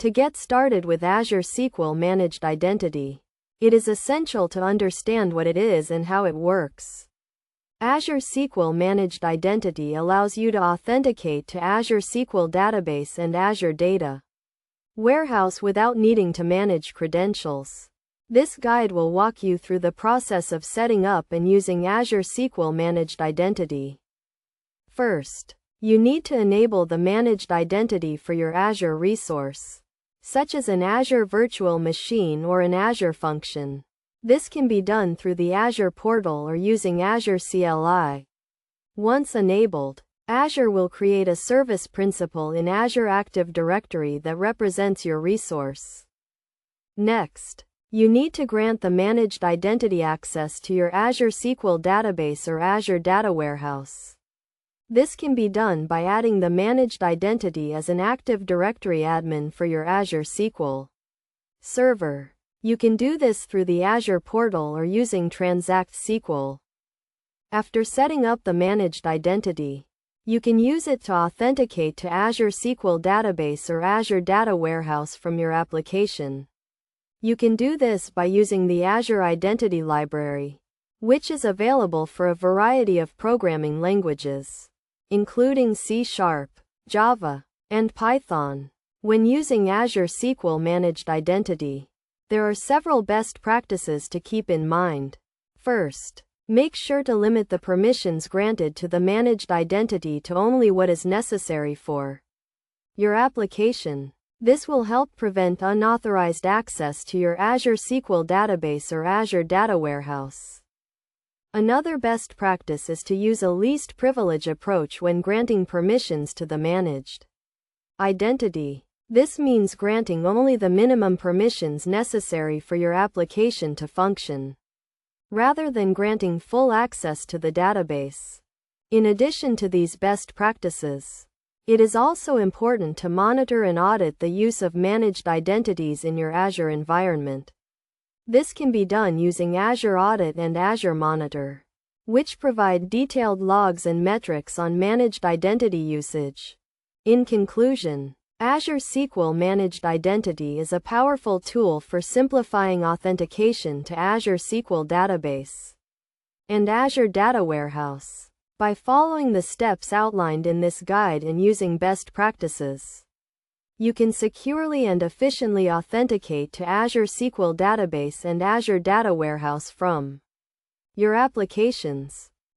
To get started with Azure SQL Managed Identity, it is essential to understand what it is and how it works. Azure SQL Managed Identity allows you to authenticate to Azure SQL Database and Azure Data Warehouse without needing to manage credentials. This guide will walk you through the process of setting up and using Azure SQL Managed Identity. First, you need to enable the managed identity for your Azure resource, such as an Azure virtual machine or an Azure function. This can be done through the Azure portal or using Azure CLI. Once enabled, Azure will create a service principal in Azure Active Directory that represents your resource. Next, you need to grant the managed identity access to your Azure SQL database or Azure Data Warehouse. This can be done by adding the managed identity as an Active Directory admin for your Azure SQL Server. You can do this through the Azure portal or using Transact SQL. After setting up the managed identity, you can use it to authenticate to Azure SQL Database or Azure Data Warehouse from your application. You can do this by using the Azure Identity Library, which is available for a variety of programming languages, including C#, Java, and Python. When using Azure SQL Managed Identity, there are several best practices to keep in mind. First, make sure to limit the permissions granted to the managed identity to only what is necessary for your application. This will help prevent unauthorized access to your Azure SQL database or Azure Data Warehouse. Another best practice is to use a least privilege approach when granting permissions to the managed identity. This means granting only the minimum permissions necessary for your application to function, rather than granting full access to the database. In addition to these best practices, it is also important to monitor and audit the use of managed identities in your Azure environment. This can be done using Azure Audit and Azure Monitor, which provide detailed logs and metrics on managed identity usage. In conclusion, Azure SQL Managed Identity is a powerful tool for simplifying authentication to Azure SQL Database and Azure Data Warehouse. By following the steps outlined in this guide and using best practices, you can securely and efficiently authenticate to Azure SQL Database and Azure Data Warehouse from your applications.